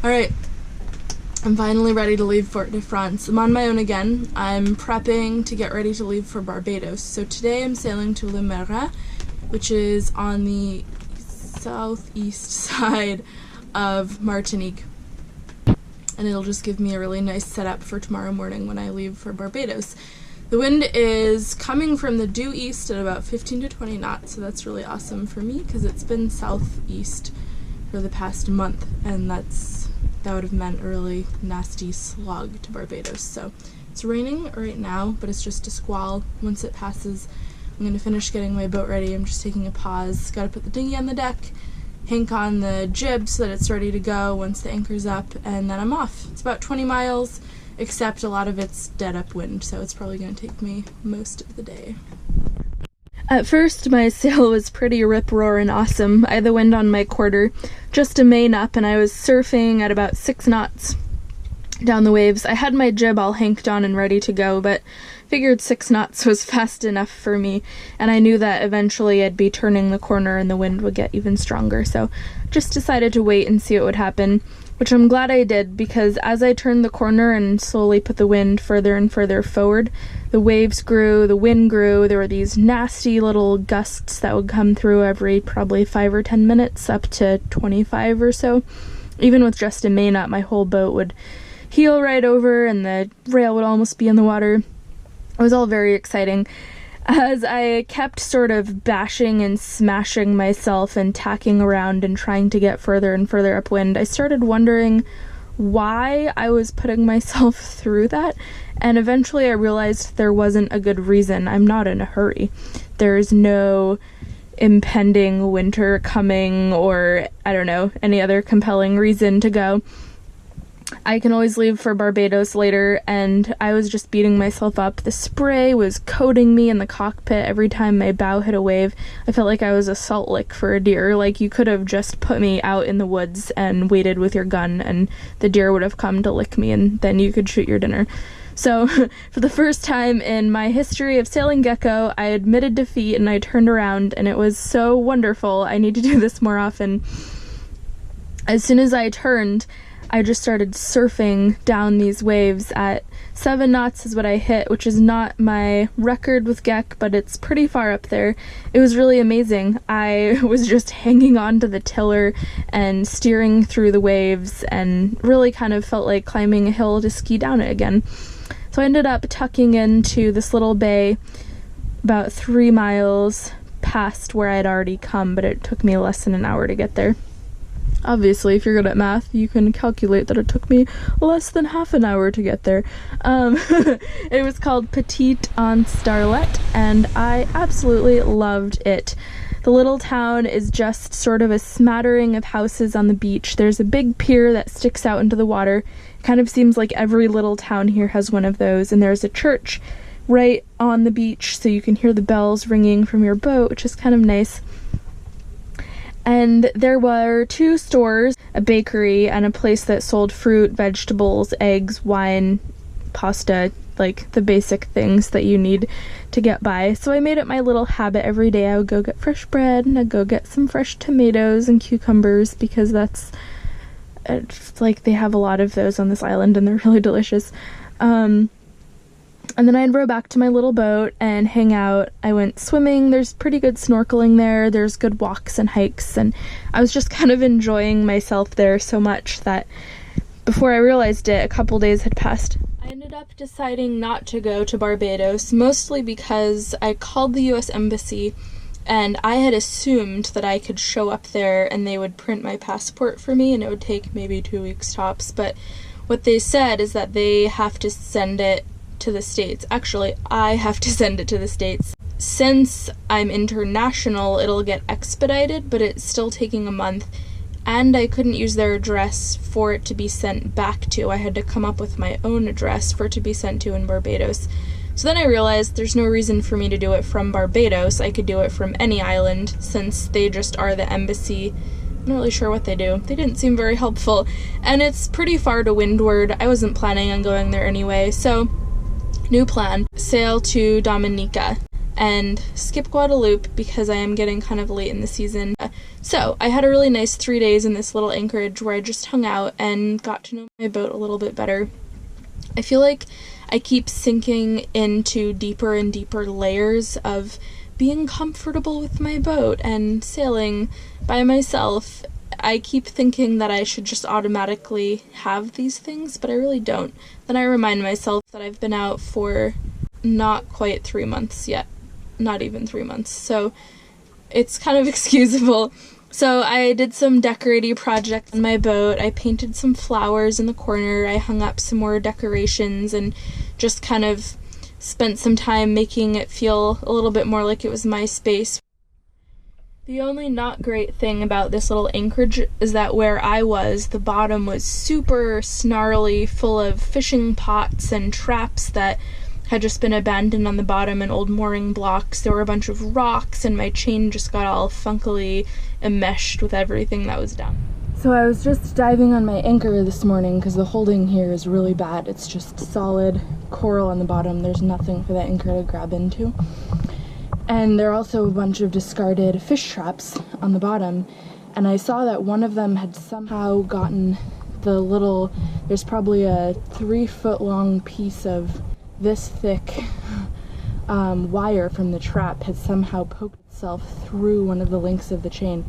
Alright, I'm finally ready to leave Fort de France. I'm on my own again. I'm prepping to get ready to leave for Barbados. So today I'm sailing to Le Marais, which is on the southeast side of Martinique. And it'll just give me a really nice setup for tomorrow morning when I leave for Barbados. The wind is coming from the due east at about 15 to 20 knots, so that's really awesome for me because it's been southeast for the past month, and that would have meant a really nasty slog to Barbados. So it's raining right now, but it's just a squall. Once it passes, I'm going to finish getting my boat ready. I'm just taking a pause. Got to put the dinghy on the deck, hank on the jib so that it's ready to go once the anchor's up, and then I'm off. It's about 20 miles, except a lot of it's dead upwind, so it's probably going to take me most of the day. At first, my sail was pretty rip-roaring awesome. I had the wind on my quarter, just a main up, and I was surfing at about 6 knots down the waves. I had my jib all hanked on and ready to go, but figured 6 knots was fast enough for me, and I knew that eventually I'd be turning the corner and the wind would get even stronger, so just decided to wait and see what would happen, which I'm glad I did, because as I turned the corner and slowly put the wind further and further forward, the waves grew, the wind grew, there were these nasty little gusts that would come through every probably 5 or 10 minutes, up to 25 or so. Even with just a main up, my whole boat would heel right over and the rail would almost be in the water. It was all very exciting. As I kept sort of bashing and smashing myself and tacking around and trying to get further and further upwind, I started wondering why I was putting myself through that, and eventually I realized there wasn't a good reason. I'm not in a hurry. There's no impending winter coming or, I don't know, any other compelling reason to go. I can always leave for Barbados later, and I was just beating myself up. The spray was coating me in the cockpit every time my bow hit a wave. I felt like I was a salt lick for a deer. Like, you could have just put me out in the woods and waited with your gun, and the deer would have come to lick me, and then you could shoot your dinner. So, for the first time in my history of sailing Gecko, I admitted defeat, and I turned around, and it was so wonderful. I need to do this more often. As soon as I turned, I just started surfing down these waves at 7 knots is what I hit, which is not my record with Gek, but it's pretty far up there. It was really amazing. I was just hanging on to the tiller and steering through the waves and really kind of felt like climbing a hill to ski down it again. So I ended up tucking into this little bay about 3 miles past where I'd already come, but it took me less than an hour to get there. Obviously, if you're good at math, you can calculate that it took me less than half an hour to get there. It was called Petite en Starlet, and I absolutely loved it. The little town is just sort of a smattering of houses on the beach. There's a big pier that sticks out into the water. It kind of seems like every little town here has one of those, and there's a church right on the beach, so you can hear the bells ringing from your boat, which is kind of nice. And there were 2 stores, a bakery, and a place that sold fruit, vegetables, eggs, wine, pasta, like the basic things that you need to get by. So I made it my little habit every day. I would go get fresh bread, and I'd go get some fresh tomatoes and cucumbers, because that's, like, they have a lot of those on this island, and they're really delicious. And then I'd row back to my little boat and hang out. I went swimming. There's pretty good snorkeling there. There's good walks and hikes, and I was just kind of enjoying myself there so much that before I realized it, a couple days had passed. I ended up deciding not to go to Barbados, mostly because I called the U.S. Embassy, and I had assumed that I could show up there and they would print my passport for me, and it would take maybe 2 weeks tops. But what they said is that they have to send it to the States. Actually, I have to send it to the States. Since I'm international, it'll get expedited, but it's still taking a month, and I couldn't use their address for it to be sent back to. I had to come up with my own address for it to be sent to in Barbados. So then I realized there's no reason for me to do it from Barbados. I could do it from any island, since they just are the embassy. I'm not really sure what they do. They didn't seem very helpful, and it's pretty far to windward. I wasn't planning on going there anyway, so new plan, sail to Dominica and skip Guadeloupe because I am getting kind of late in the season. So I had a really nice 3 days in this little anchorage where I just hung out and got to know my boat a little bit better. I feel like I keep sinking into deeper and deeper layers of being comfortable with my boat and sailing by myself. I keep thinking that I should just automatically have these things, but I really don't. Then I remind myself that I've been out for not quite 3 months yet. Not even 3 months. So it's kind of excusable. So I did some decorating projects on my boat. I painted some flowers in the corner. I hung up some more decorations and just kind of spent some time making it feel a little bit more like it was my space. The only not great thing about this little anchorage is that where I was, the bottom was super snarly, full of fishing pots and traps that had just been abandoned on the bottom and old mooring blocks. There were a bunch of rocks and my chain just got all funkily enmeshed with everything that was down. So I was just diving on my anchor this morning because the holding here is really bad. It's just solid coral on the bottom. There's nothing for the anchor to grab into. And there are also a bunch of discarded fish traps on the bottom. And I saw that one of them had somehow gotten the little, there's probably a 3-foot long piece of this thick wire from the trap had somehow poked itself through one of the links of the chain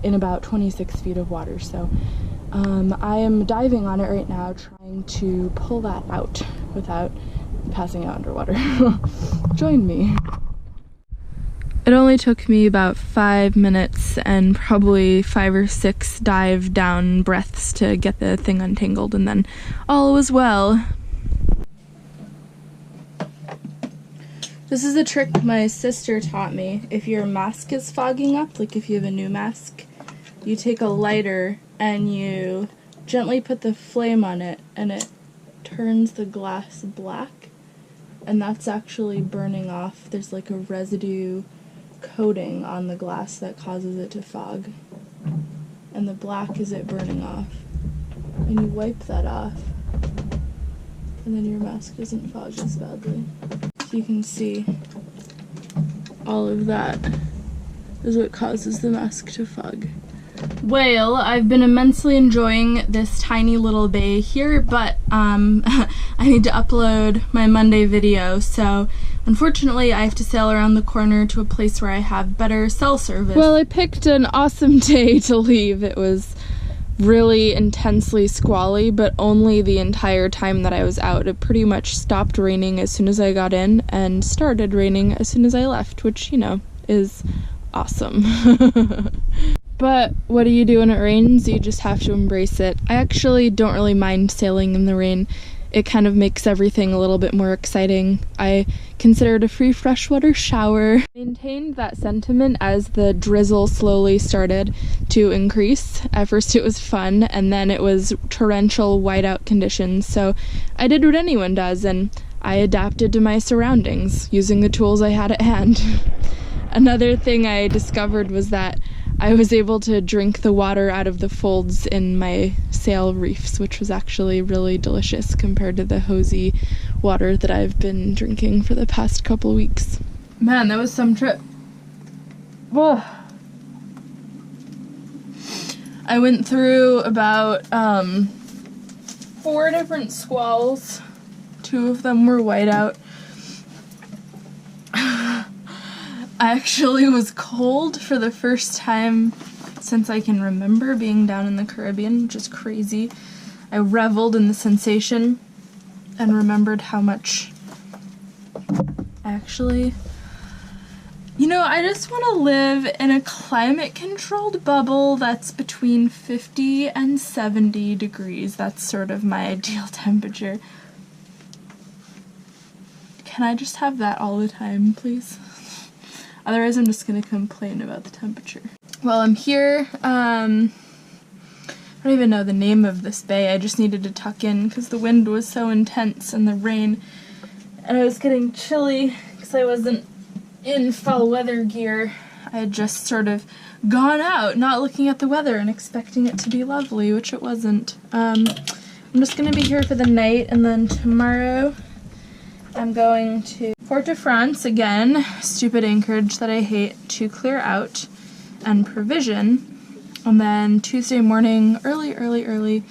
in about 26 feet of water. So I am diving on it right now, trying to pull that out without passing out underwater. Join me. It only took me about 5 minutes and probably 5 or 6 dive down breaths to get the thing untangled, and then all was well. This is a trick my sister taught me. If your mask is fogging up, like if you have a new mask, you take a lighter and you gently put the flame on it and it turns the glass black, and that's actually burning off. There's like a residue coating on the glass that causes it to fog, and the black is it burning off, and you wipe that off and then your mask doesn't fog as badly. So you can see all of that is what causes the mask to fog. Well, I've been immensely enjoying this tiny little bay here, but I need to upload my Monday video, so unfortunately I have to sail around the corner to a place where I have better cell service. Well, I picked an awesome day to leave. It was really intensely squally, but only the entire time that I was out. It pretty much stopped raining as soon as I got in and started raining as soon as I left, which, you know, is awesome. But what do you do when it rains? You just have to embrace it. I actually don't really mind sailing in the rain. It kind of makes everything a little bit more exciting. I considered a free freshwater shower. Maintained that sentiment as the drizzle slowly started to increase. At first it was fun, and then it was torrential whiteout conditions. So I did what anyone does, and I adapted to my surroundings using the tools I had at hand. Another thing I discovered was that I was able to drink the water out of the folds in my sail reefs, which was actually really delicious compared to the hosey water that I've been drinking for the past couple weeks. Man, that was some trip. Whoa. I went through about 4 different squalls. 2 of them were whiteout. I actually was cold for the first time since I can remember being down in the Caribbean, which is crazy. I reveled in the sensation and remembered how much actually... You know, I just want to live in a climate-controlled bubble that's between 50 and 70 degrees. That's sort of my ideal temperature. Can I just have that all the time, please? Otherwise, I'm just going to complain about the temperature. Well, I'm here. I don't even know the name of this bay. I just needed to tuck in because the wind was so intense and the rain. And I was getting chilly because I wasn't in fall weather gear. I had just sort of gone out, not looking at the weather and expecting it to be lovely, which it wasn't. I'm just going to be here for the night, and then tomorrow I'm going to Fort-de-France again, stupid anchorage that I hate, to clear out and provision. And then Tuesday morning, early,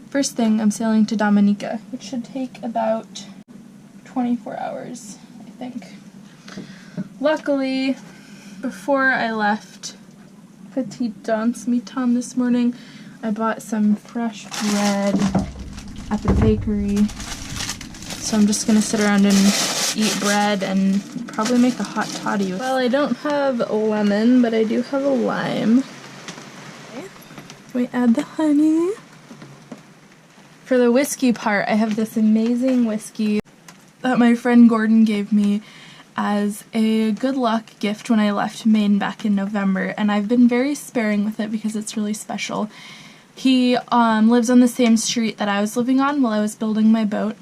first thing, I'm sailing to Dominica, which should take about 24 hours, I think. Luckily, before I left Petit Dans Mitan this morning, I bought some fresh bread at the bakery. So I'm just gonna sit around and eat bread and probably make a hot toddy. Well, I don't have a lemon, but I do have a lime. We add the honey. For the whiskey part, I have this amazing whiskey that my friend Gordon gave me as a good luck gift when I left Maine back in November, and I've been very sparing with it because it's really special. He lives on the same street that I was living on while I was building my boat,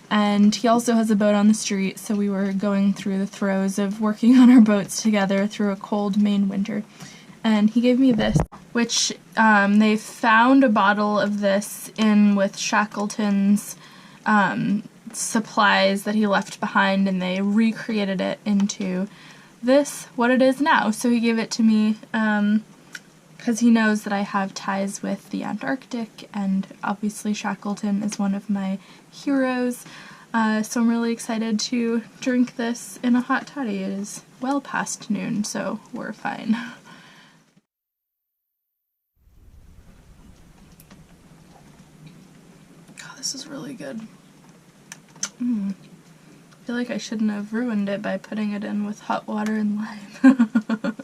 and he also has a boat on the street, so we were going through the throes of working on our boats together through a cold Maine winter. And he gave me this, which they found a bottle of this in with Shackleton's supplies that he left behind, and they recreated it into this, what it is now. So he gave it to me because he knows that I have ties with the Antarctic, and obviously Shackleton is one of my heroes. So I'm really excited to drink this in a hot toddy. It is well past noon, so we're fine. This is really good. I feel like I shouldn't have ruined it by putting it in with hot water and lime.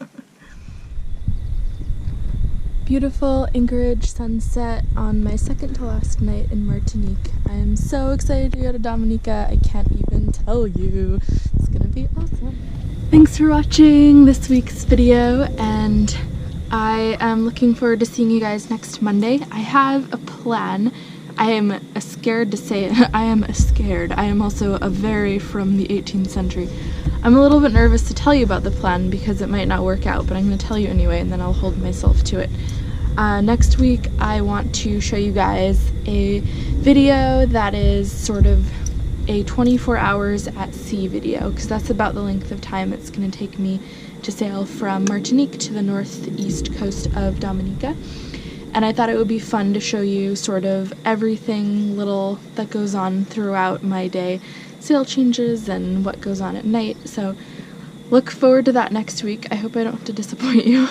Beautiful Anchorage sunset on my second to last night in Martinique. I am so excited to go to Dominica. I can't even tell you. It's gonna be awesome. Thanks for watching this week's video, and I am looking forward to seeing you guys next Monday. I have a plan. I am scared to say it. I am scared. I am also a very from the 18th century. I'm a little bit nervous to tell you about the plan because it might not work out, but I'm going to tell you anyway, and then I'll hold myself to it. Next week, I want to show you guys a video that is sort of a 24 hours at sea video, because that's about the length of time it's going to take me to sail from Martinique to the northeast coast of Dominica. And I thought it would be fun to show you sort of everything little that goes on throughout my day, sail changes and what goes on at night. So look forward to that next week. I hope I don't have to disappoint you.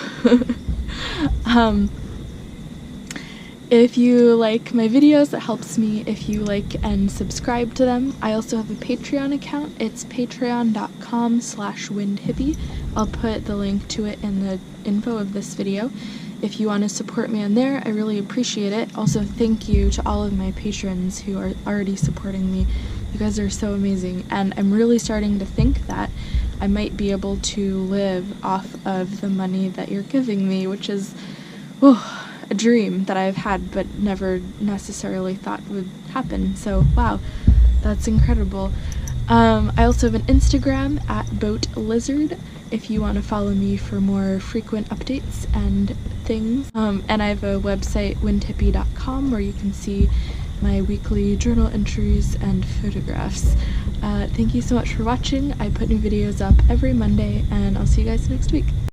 If you like my videos, it helps me if you like and subscribe to them. I also have a Patreon account. It's patreon.com/windhippie. I'll put the link to it in the info of this video. If you want to support me on there, I really appreciate it. Also, thank you to all of my patrons who are already supporting me. You guys are so amazing, and I'm really starting to think that I might be able to live off of the money that you're giving me, which is a dream that I've had but never necessarily thought would happen. So wow, that's incredible. I also have an Instagram at BoatLizard if you want to follow me for more frequent updates and things. And I have a website, windhippie.com, where you can see my weekly journal entries and photographs. Thank you so much for watching. I put new videos up every Monday, and I'll see you guys next week.